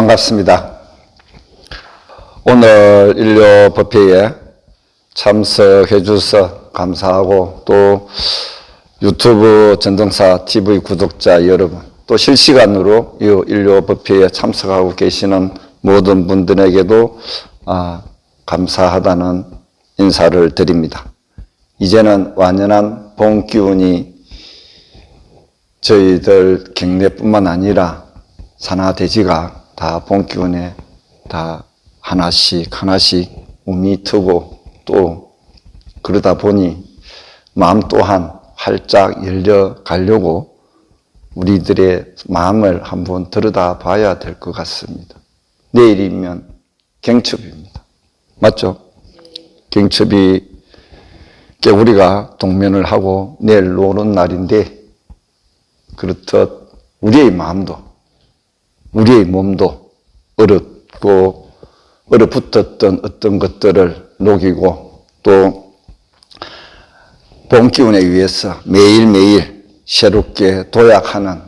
반갑습니다. 오늘 인류법회에 참석해 주셔서 감사하고, 또 유튜브 전동사 TV 구독자 여러분, 또 실시간으로 이 인류법회에 참석하고 계시는 모든 분들에게도 감사하다는 인사를 드립니다. 이제는 완연한 봄 기운이 저희들 경내뿐만 아니라 산하대지가 다 봄 기운에 다 하나씩 움이 트고, 또 그러다 보니 마음 또한 활짝 열려 가려고 우리들의 마음을 한번 들여다 봐야 될 것 같습니다. 내일이면 경첩입니다. 맞죠? 경첩이 우리가 동면을 하고 내일 노는 날인데, 그렇듯 우리의 마음도, 우리의 몸도 얼어붙었던 어떤 것들을 녹이고, 또 봄 기운에 의해서 매일매일 새롭게 도약하는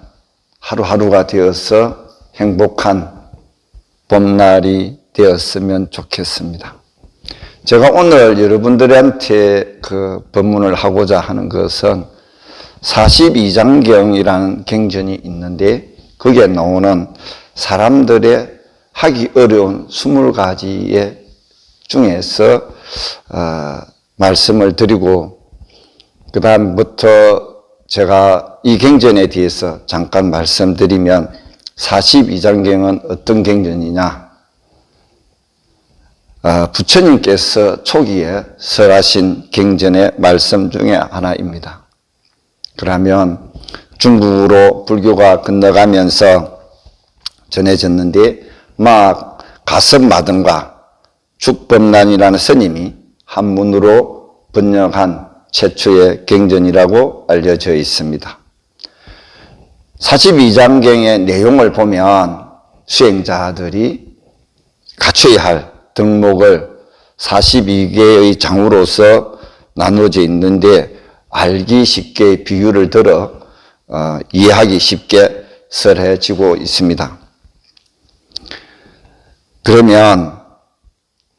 하루하루가 되어서 행복한 봄날이 되었으면 좋겠습니다. 제가 오늘 여러분들한테 법문을 하고자 하는 것은 42장경이라는 경전이 있는데, 거기에 나오는 사람들의 하기 어려운 20가지의 중에서 말씀을 드리고, 그 다음부터 제가 이 경전에 대해서 잠깐 말씀드리면, 42장경은 어떤 경전이냐? 부처님께서 초기에 설하신 경전의 말씀 중에 하나입니다. 그러면 중국으로 불교가 건너가면서 전해졌는데, 가섭마등과 죽법난이라는 스님이 한문으로 번역한 최초의 경전이라고 알려져 있습니다. 42장경의 내용을 보면 수행자들이 갖춰야 할 덕목을 42개의 장으로서 나누어져 있는데, 알기 쉽게 비유를 들어 이해하기 쉽게 설해지고 있습니다. 그러면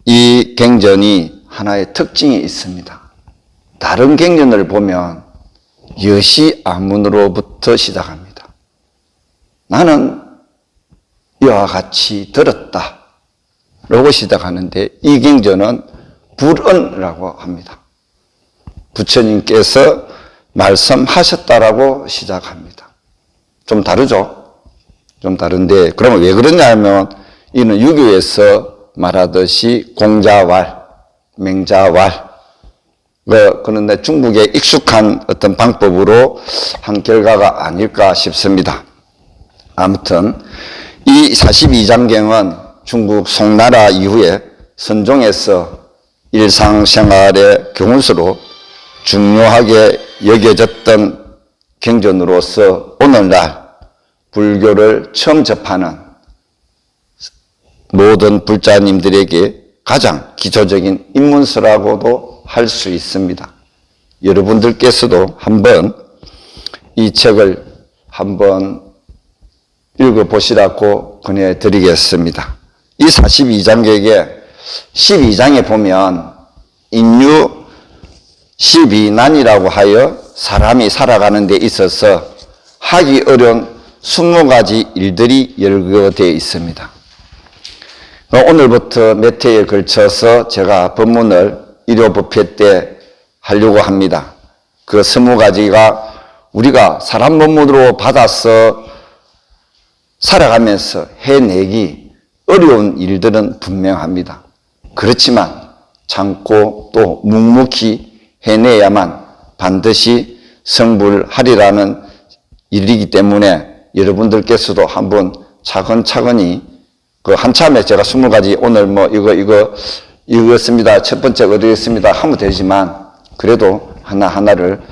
이 경전이 하나의 특징이 있습니다. 다른 경전을 보면 여시아문으로부터 시작합니다. 나는 이와 같이 들었다 라고 시작하는데, 이 경전은 불언이라고 합니다. 부처님께서 말씀하셨다라고 시작합니다. 좀 다르죠? 좀 다른데, 그러면 왜 그러냐면, 이는 유교에서 말하듯이 공자왈, 맹자왈, 그런데 중국에 익숙한 어떤 방법으로 한 결과가 아닐까 싶습니다. 아무튼 이 42장경은 중국 송나라 이후에 선종에서 일상생활의 교훈서로 중요하게 여겨졌던 경전으로서 오늘날 불교를 처음 접하는 모든 불자님들에게 가장 기초적인 입문서라고도 할 수 있습니다. 여러분들께서도 한번 이 책을 한번 읽어보시라고 권해드리겠습니다. 이 42장경에 12장에 보면 인유 12난이라고 하여 사람이 살아가는 데 있어서 하기 어려운 20가지 일들이 열거되어 있습니다. 오늘부터 몇 회에 걸쳐서 제가 법문을 일요법회 때 하려고 합니다. 그 20가지가 우리가 사람 몸으로 받아서 살아가면서 해내기 어려운 일들은 분명합니다. 그렇지만 참고 또 묵묵히 해내야만 반드시 성불하리라는 일이기 때문에, 여러분들께서도 한번 차근차근히 한참에 제가 20가지 오늘 이거였습니다, 첫 번째 어디였습니다 하면 되지만, 그래도 하나하나를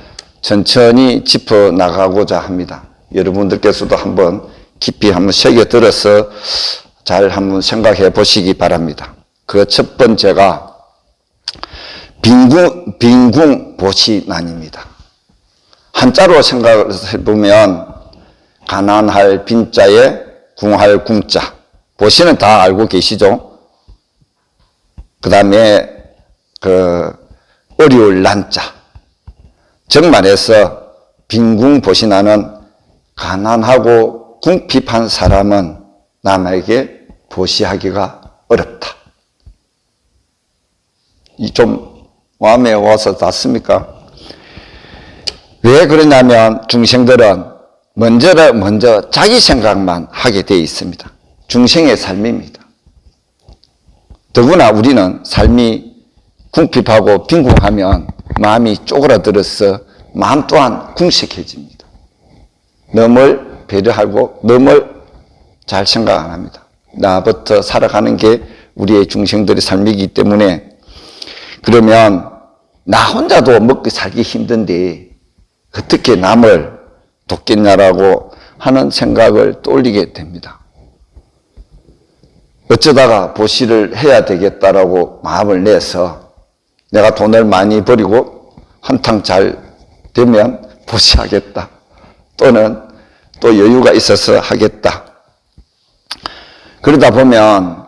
천천히 짚어나가고자 합니다. 여러분들께서도 한번 깊이 한번 새겨들어서 잘 한번 생각해 보시기 바랍니다. 그 첫 번째가 빈궁보시난입니다. 한자로 생각을 해보면 가난할 빈자에 궁할 궁자, 보시는 다 알고 계시죠? 그 다음에 어려울 난자. 정말해서 빈궁보시나는 가난하고 궁핍한 사람은 남에게 보시하기가 어렵다. 이 좀 마음에 와서 닿습니까? 왜 그러냐면 중생들은 먼저 자기 생각만 하게 되어 있습니다. 중생의 삶입니다. 더구나 우리는 삶이 궁핍하고 빈궁하면 마음이 쪼그라들어서 마음 또한 궁색해집니다. 남을 배려하고 남을 잘 생각 안 합니다. 나부터 살아가는 게 우리의 중생들의 삶이기 때문에, 그러면 나 혼자도 먹고 살기 힘든데 어떻게 남을 돕겠냐라고 하는 생각을 떠올리게 됩니다. 어쩌다가 보시를 해야 되겠다라고 마음을 내서 내가 돈을 많이 버리고 한탕 잘 되면 보시하겠다, 또는 또 여유가 있어서 하겠다. 그러다 보면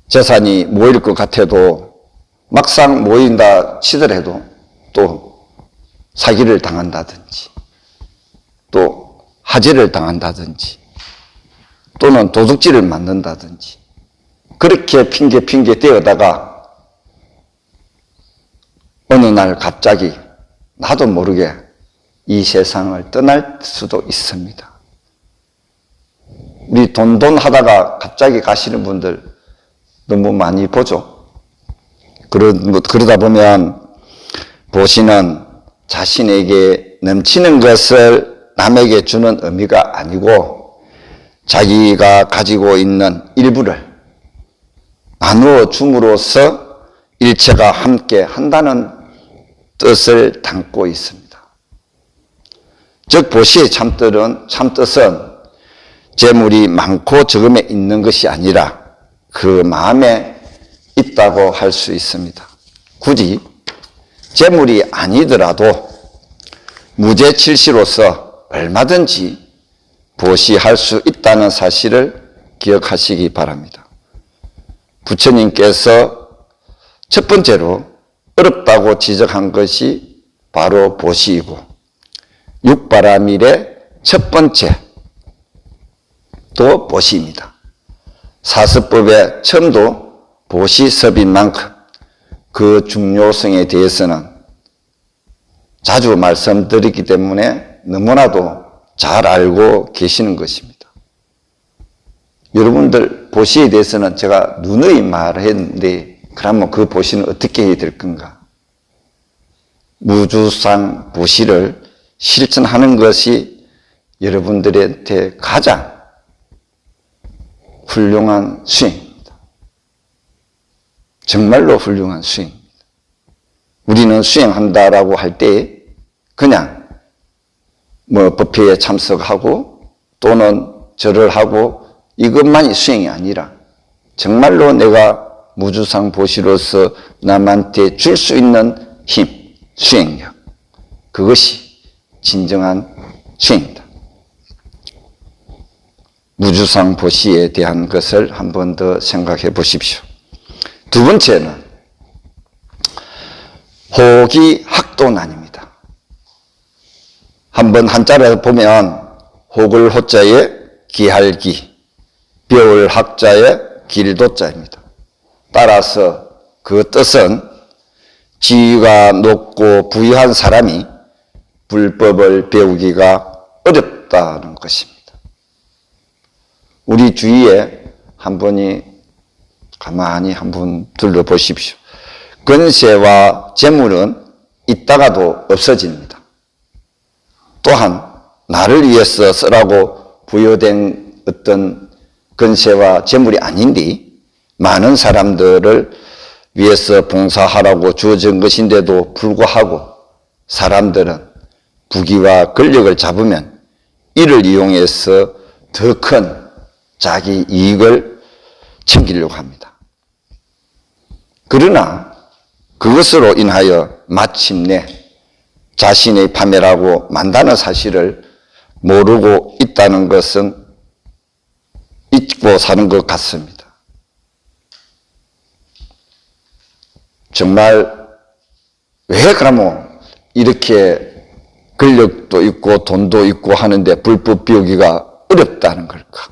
재산이 모일 것 같아도 막상 모인다 치더라도 또 사기를 당한다든지 또 하지를 당한다든지 또는 도둑질을 맞는다든지 그렇게 핑계 대어다가 어느 날 갑자기 나도 모르게 이 세상을 떠날 수도 있습니다. 우리 돈 하다가 갑자기 가시는 분들 너무 많이 보죠. 그러다 보면 보시는 자신에게 넘치는 것을 남에게 주는 의미가 아니고 자기가 가지고 있는 일부를 나누어 줌으로써 일체가 함께 한다는 뜻을 담고 있습니다. 즉 보시의 참뜻은 재물이 많고 적음에 있는 것이 아니라 그 마음에 있다고 할 수 있습니다. 굳이 재물이 아니더라도 무죄칠시로서 얼마든지 보시할 수 있다는 사실을 기억하시기 바랍니다. 부처님께서 첫 번째로 어렵다고 지적한 것이 바로 보시이고, 육바라밀의 첫 번째 또 보시입니다. 사스법의 처음도 보시섭인 만큼 그 중요성에 대해서는 자주 말씀드리기 때문에 너무나도 잘 알고 계시는 것입니다. 여러분들 보시에 대해서는 제가 누누이 말했는데, 그러면 그 보시는 어떻게 해야 될 건가? 무주상 보시를 실천하는 것이 여러분들한테 가장 훌륭한 수행입니다. 정말로 훌륭한 수행입니다. 우리는 수행한다라고 할 때 그냥 법회에 참석하고 또는 절을 하고 이것만이 수행이 아니라 정말로 내가 무주상 보시로서 남한테 줄 수 있는 힘, 수행력, 그것이 진정한 수행입니다. 무주상 보시에 대한 것을 한 번 더 생각해 보십시오. 두 번째는 호기학도난입니다. 한번 한자를 보면 혹을 호자에 기할기, 벼울 학자에 길도자입니다. 따라서 그 뜻은 지위가 높고 부유한 사람이 불법을 배우기가 어렵다는 것입니다. 우리 주위에 한 분이 가만히 한번 둘러보십시오. 권세와 재물은 있다가도 없어집니다. 또한 나를 위해서 쓰라고 부여된 어떤 권세와 재물이 아닌데 많은 사람들을 위해서 봉사하라고 주어진 것인데도 불구하고 사람들은 부귀와 권력을 잡으면 이를 이용해서 더 큰 자기 이익을 챙기려고 합니다. 그러나 그것으로 인하여 마침내 자신의 파멸하고 만다는 사실을 모르고 있다는 것은 잊고 사는 것 같습니다. 정말 왜 그러면 이렇게 권력도 있고 돈도 있고 하는데 불법 비우기가 어렵다는 걸까?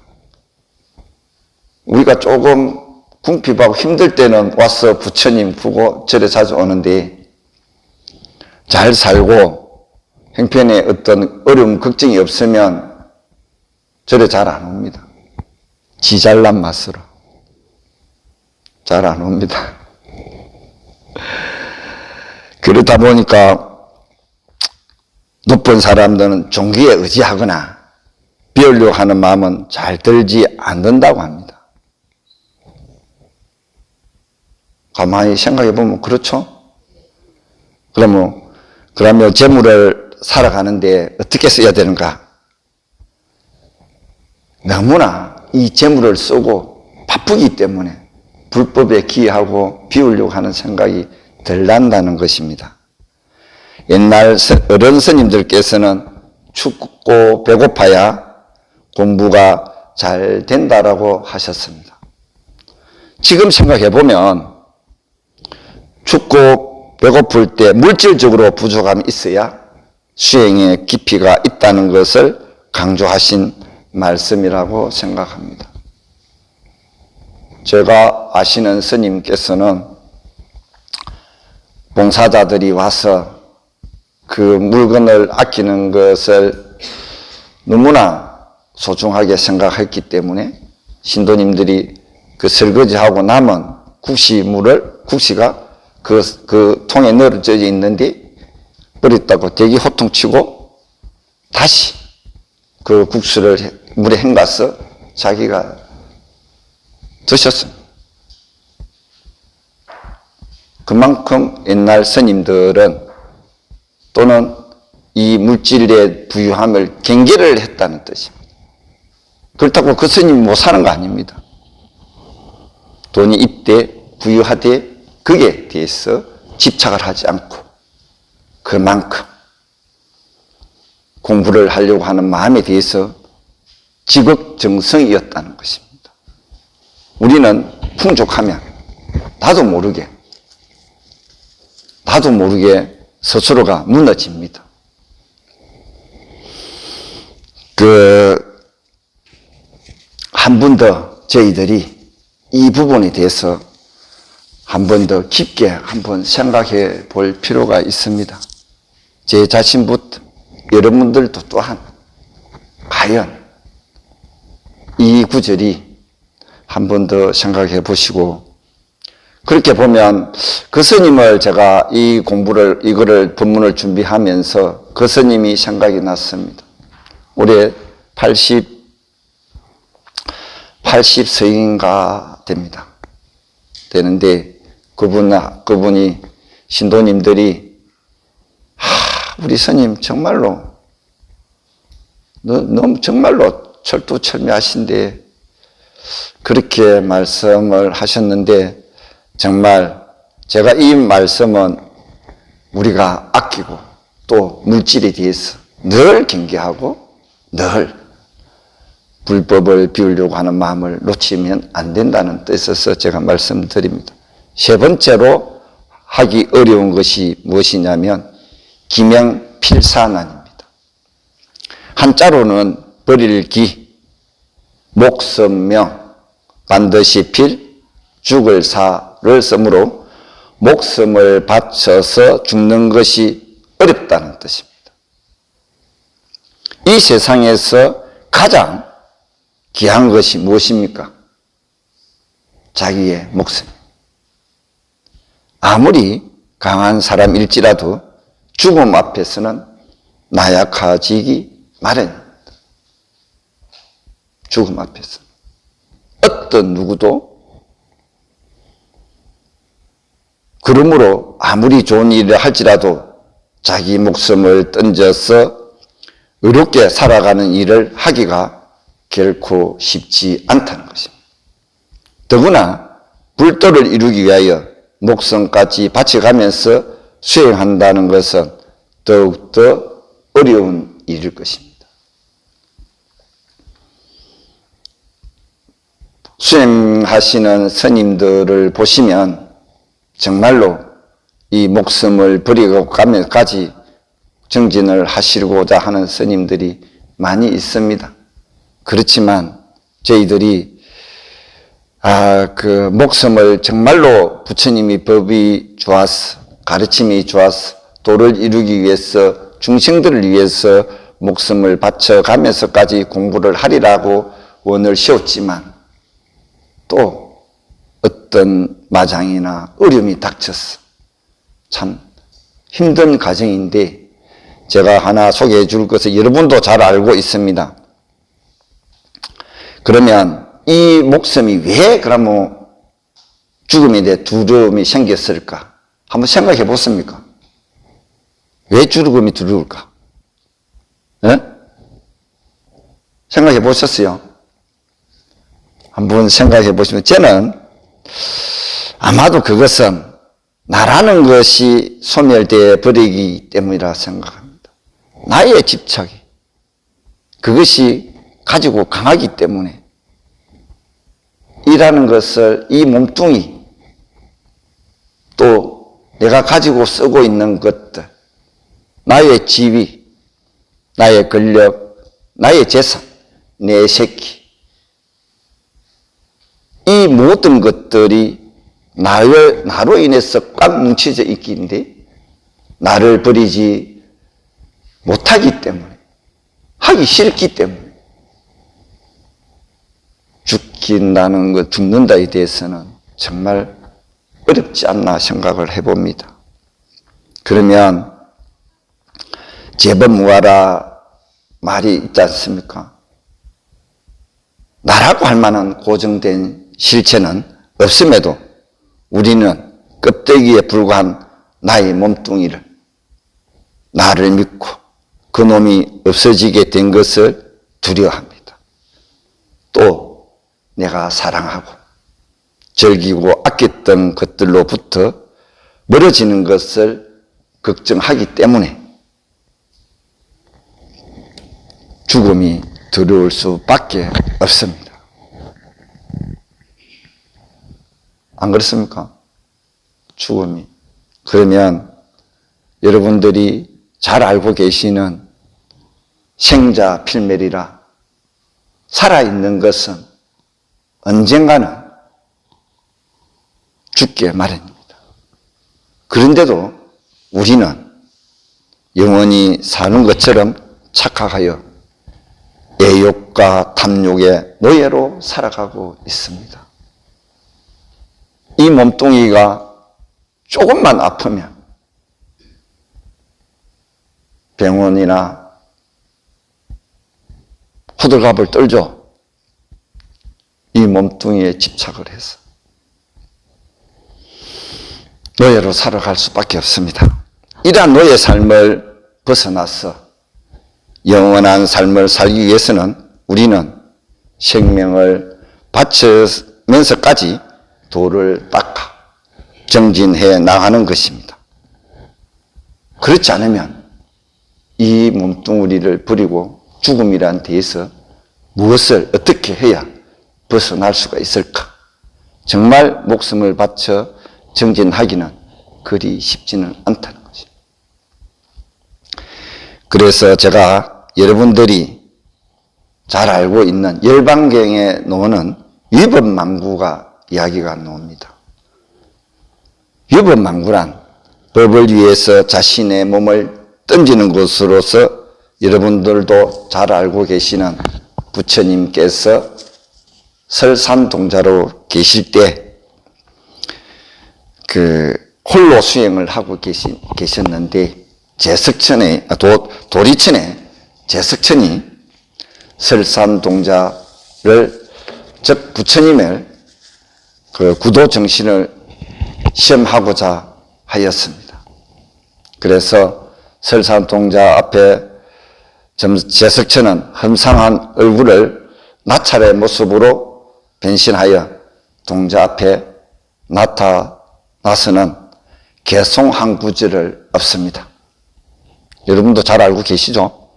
우리가 조금 궁핍하고 힘들 때는 와서 부처님 보고 절에 자주 오는데 잘 살고 형편에 어떤 어려움, 걱정이 없으면 절에 잘 안 옵니다. 지 잘난 맛으로 잘 안 옵니다. 그러다 보니까 높은 사람들은 종교에 의지하거나 비우려고 하는 마음은 잘 들지 않는다고 합니다. 가만히 생각해 보면 그렇죠? 그러면 재물을 살아가는데 어떻게 써야 되는가? 너무나 이 재물을 쓰고 바쁘기 때문에 불법에 기여하고 비우려고 하는 생각이 덜 난다는 것입니다. 옛날 어른 스님들께서는 춥고 배고파야 공부가 잘 된다라고 하셨습니다. 지금 생각해 보면 춥고 배고플 때 물질적으로 부족함이 있어야 수행의 깊이가 있다는 것을 강조하신 말씀이라고 생각합니다. 제가 아시는 스님께서는 봉사자들이 와서 그 물건을 아끼는 것을 너무나 소중하게 생각했기 때문에 신도님들이 그 설거지하고 남은 국시가 그 통에 널어져 있는데 버렸다고 대기 호통치고 다시 그 국수를 물에 헹가서 자기가 드셨습니다. 그만큼 옛날 스님들은 또는 이 물질의 부유함을 경계를 했다는 뜻입니다. 그렇다고 그 스님이 못 사는 거 아닙니다. 돈이 있되 부유하되 그에 대해서 집착을 하지 않고 그만큼 공부를 하려고 하는 마음에 대해서 지극정성이었다는 것입니다. 우리는 풍족하면 나도 모르게 스스로가 무너집니다. 한 번 더 저희들이 이 부분에 대해서 한 번 더 깊게 한번 생각해 볼 필요가 있습니다. 제 자신부터 여러분들도 또한 과연 이 구절이 한 번 더 생각해 보시고 그렇게 보면 그 스님을 제가 이거를 본문을 준비하면서 그 스님이 생각이 났습니다. 올해 80세인가 됩니다. 되는데 그분이 신도님들이 우리 스님 정말로 너무 정말로 철두철미하신데 그렇게 말씀을 하셨는데 정말 제가 이 말씀은 우리가 아끼고 또 물질에 대해서 늘 경계하고 늘 불법을 비우려고 하는 마음을 놓치면 안 된다는 뜻에서 제가 말씀드립니다. 세 번째로 하기 어려운 것이 무엇이냐면 기명필사난입니다. 한자로는 버릴 기, 목숨명, 반드시 필, 죽을 사를 쓰므로 목숨을 바쳐서 죽는 것이 어렵다는 뜻입니다. 이 세상에서 가장 귀한 것이 무엇입니까? 자기의 목숨. 아무리 강한 사람일지라도 죽음 앞에서는 나약해지기 마련입니다. 죽음 앞에서 어떤 누구도 그러므로 아무리 좋은 일을 할지라도 자기 목숨을 던져서 의롭게 살아가는 일을 하기가 결코 쉽지 않다는 것입니다. 더구나 불도를 이루기 위하여 목숨까지 바쳐가면서 수행한다는 것은 더욱더 어려운 일일 것입니다. 수행하시는 스님들을 보시면 정말로 이 목숨을 버리고 가면까지 정진을 하시고자 하는 스님들이 많이 있습니다. 그렇지만 저희들이 그 목숨을 정말로 부처님이 법이 좋았어, 가르침이 좋았어, 도를 이루기 위해서, 중생들을 위해서 목숨을 바쳐가면서까지 공부를 하리라고 원을 씌웠지만 또 어떤 마장이나 어려움이 닥쳤어. 참 힘든 과정인데 제가 하나 소개해 줄 것을 여러분도 잘 알고 있습니다. 그러면 이 목숨이 왜 그러면 죽음에 대해 두려움이 생겼을까? 한번 생각해 보십니까? 왜 죽음이 두려울까? 네? 생각해 보셨어요? 한번 생각해 보시면 저는 아마도 그것은 나라는 것이 소멸되어 버리기 때문이라 생각합니다. 나의 집착이 그것이 가지고 강하기 때문에 이라는 것을 이 몸뚱이 또 내가 가지고 쓰고 있는 것들 나의 지위, 나의 권력, 나의 재산, 내 새끼 이 모든 것들이 나로 인해서 꽉 뭉쳐져 있기인데 나를 버리지 못하기 때문에 하기 싫기 때문에 죽긴다는 것, 죽는다에 대해서는 정말 어렵지 않나 생각을 해봅니다. 그러면 제법무하라 말이 있지 않습니까? 나라고 할 만한 고정된 실체는 없음에도 우리는 껍데기에 불과한 나의 몸뚱이를 나를 믿고 그 놈이 없어지게 된 것을 두려워합니다. 또 내가 사랑하고 즐기고 아꼈던 것들로부터 멀어지는 것을 걱정하기 때문에 죽음이 두려울 수밖에 없습니다. 안 그렇습니까? 죽음이. 그러면 여러분들이 잘 알고 계시는 생자 필멸이라 살아있는 것은 언젠가는 죽게 마련입니다. 그런데도 우리는 영원히 사는 것처럼 착각하여 애욕과 탐욕의 노예로 살아가고 있습니다. 이 몸뚱이가 조금만 아프면 병원이나 호들갑을 떨죠. 이 몸뚱이에 집착을 해서 노예로 살아갈 수밖에 없습니다. 이러한 노예 삶을 벗어나서 영원한 삶을 살기 위해서는 우리는 생명을 바치면서까지 도를 닦아 정진해 나가는 것입니다. 그렇지 않으면 이 몸뚱이를 버리고 죽음이란 데에서 무엇을 어떻게 해야 벗어날 수가 있을까? 정말 목숨을 바쳐 정진하기는 그리 쉽지는 않다는 것입니다. 그래서 제가 여러분들이 잘 알고 있는 열반경에 나오는 위법망구가 이야기가 나옵니다. 위법망구란 법을 위해서 자신의 몸을 던지는 것으로서 여러분들도 잘 알고 계시는 부처님께서 설산동자로 계실 때 홀로 수행을 하고 계셨는데 도리천에 제석천이 설산동자를 즉 부처님을 구도 정신을 시험하고자 하였습니다. 그래서 설산동자 앞에 제석천은 험상한 얼굴을 나찰의 모습으로 변신하여 동자 앞에 나타나서는 개송 한 구절을 엎습니다. 여러분도 잘 알고 계시죠?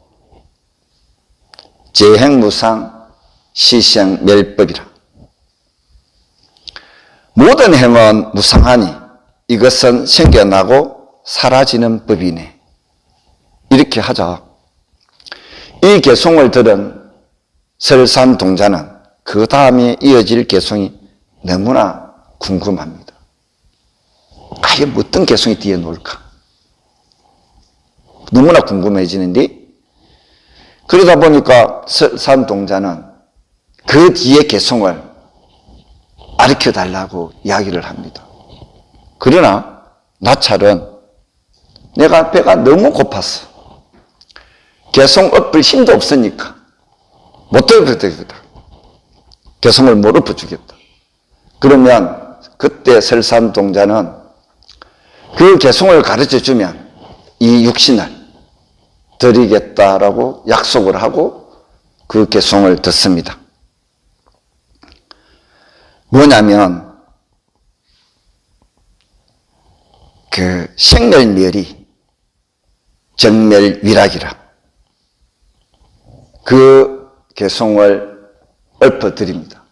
재행무상 시생멸법이라. 모든 행은 무상하니 이것은 생겨나고 사라지는 법이네. 이렇게 하자. 이 개송을 들은 설산동자는 그 다음에 이어질 개송이 너무나 궁금합니다. 과연 어떤 개송이 뒤에 놓을까? 너무나 궁금해지는데, 그러다 보니까 설산동자는 그 뒤에 개송을 가르쳐 달라고 이야기를 합니다. 그러나 나찰은 내가 배가 너무 고팠어. 개송 엎을 힘도 없으니까 못 엎어주겠다. 개송을 못 엎어주겠다. 그러면 그때 설산동자는 그 개송을 가르쳐주면 이 육신을 드리겠다라고 약속을 하고 그 개송을 듣습니다. 뭐냐면 그 생멸멸이 정멸위락이라 그 개송을 읊어드립니다.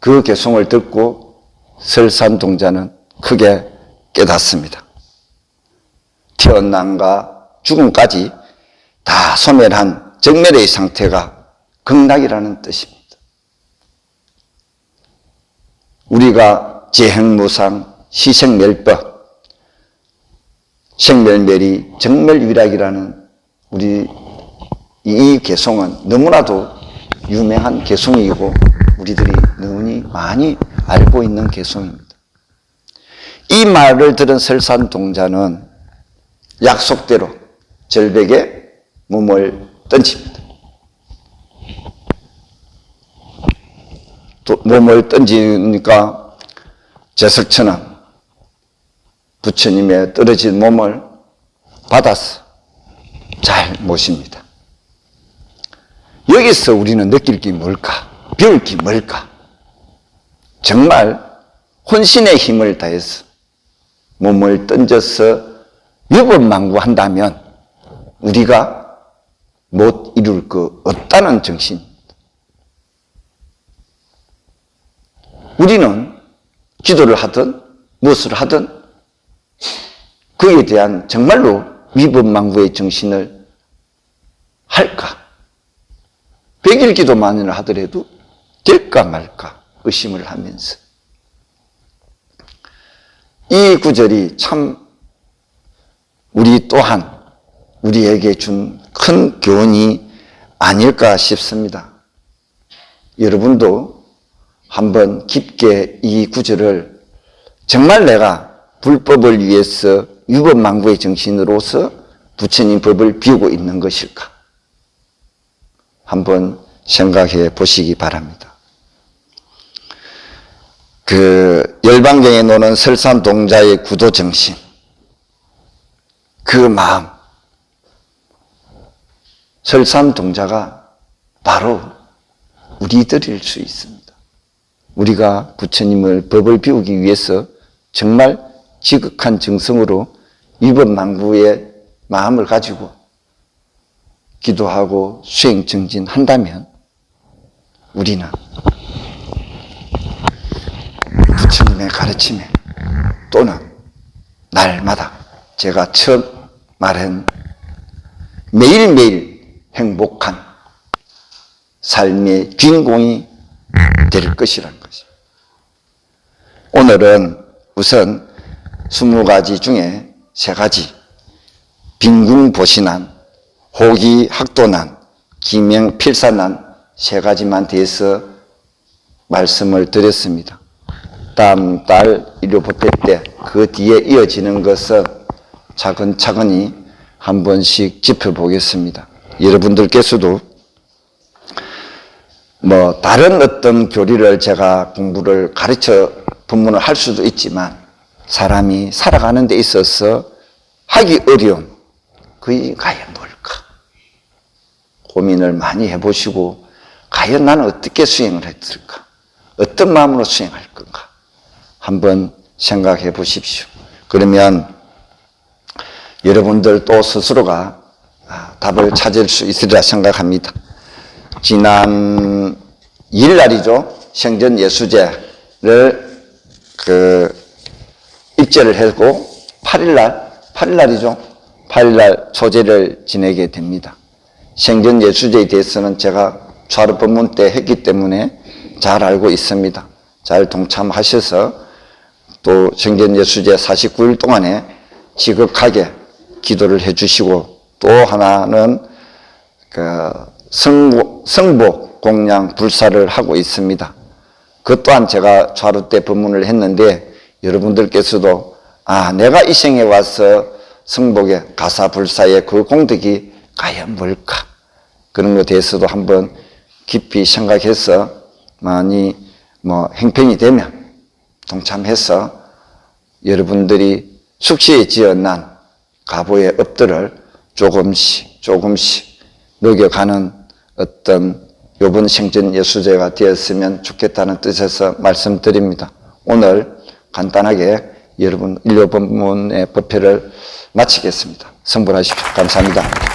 그 개송을 듣고 설산동자는 크게 깨닫습니다. 태어남과 죽음까지 다 소멸한 정멸의 상태가 극락이라는 뜻입니다. 우리가 재행무상, 시생멸법, 생멸멸이 정멸위락이라는 우리 이 개송은 너무나도 유명한 개송이고 우리들이 너무나 많이 알고 있는 개송입니다. 이 말을 들은 설산동자는 약속대로 절벽에 몸을 던집니다. 또 몸을 던지니까 제석천은 부처님의 떨어진 몸을 받아서 잘 모십니다. 여기서 우리는 느낄 게 뭘까? 배울 게 뭘까? 정말 혼신의 힘을 다해서 몸을 던져서 유법망구한다면 우리가 못 이룰 거 없다는 정신입니다. 우리는 기도를 하든 무엇을 하든 그에 대한 정말로 위법망구의 정신을 할까? 100일 기도만을 하더라도 될까 말까 의심을 하면서 이 구절이 참 우리 또한 우리에게 준 큰 교훈이 아닐까 싶습니다. 여러분도 한번 깊게 이 구절을 정말 내가 불법을 위해서 유법망구의 정신으로서 부처님 법을 비우고 있는 것일까? 한번 생각해 보시기 바랍니다. 그 열반경에 노는 설산동자의 구도정신, 그 마음, 설산동자가 바로 우리들일 수 있습니다. 우리가 부처님을 법을 비우기 위해서 정말 지극한 정성으로 위법망구의 마음을 가지고 기도하고 수행정진한다면 우리는 부처님의 가르침에 또는 날마다 제가 처음 말한 매일매일 행복한 삶의 주인공이 될 것이라는 것입니다. 오늘은 우선 20가지 중에 3가지 빈궁보시난, 호기학도난, 기명필사난 3가지만 대해서 말씀을 드렸습니다. 다음 달 일요보태 때 그 뒤에 이어지는 것은 차근차근히 한 번씩 짚어보겠습니다. 여러분들께서도 다른 어떤 교리를 제가 공부를 가르쳐 법문을 할 수도 있지만 사람이 살아가는 데 있어서 하기 어려운 그게 과연 뭘까? 고민을 많이 해보시고 과연 나는 어떻게 수행을 했을까? 어떤 마음으로 수행할 건가? 한번 생각해 보십시오. 그러면 여러분들 또 스스로가 답을 찾을 수 있으리라 생각합니다. 지난 일날이죠. 생전예수제를 입제를 하고 8일날이죠. 8일날 초제를 지내게 됩니다. 생전 예수제에 대해서는 제가 좌르 법문 때 했기 때문에 잘 알고 있습니다. 잘 동참하셔서 또 생전 예수제 49일 동안에 지극하게 기도를 해주시고, 또 하나는 성복 공양 불사를 하고 있습니다. 그 또한 제가 좌루 때 법문을 했는데 여러분들께서도 내가 이 생에 와서 성복의 가사 불사의 그 공덕이 과연 뭘까? 그런 것에 대해서도 한번 깊이 생각해서 많이 행편이 되면 동참해서 여러분들이 숙시에 지어난 가보의 업들을 조금씩 녹여가는 어떤 요번 생전 예수제가 되었으면 좋겠다는 뜻에서 말씀드립니다. 오늘 간단하게 여러분 일요법문의 법회를 마치겠습니다. 성불하십시오. 감사합니다.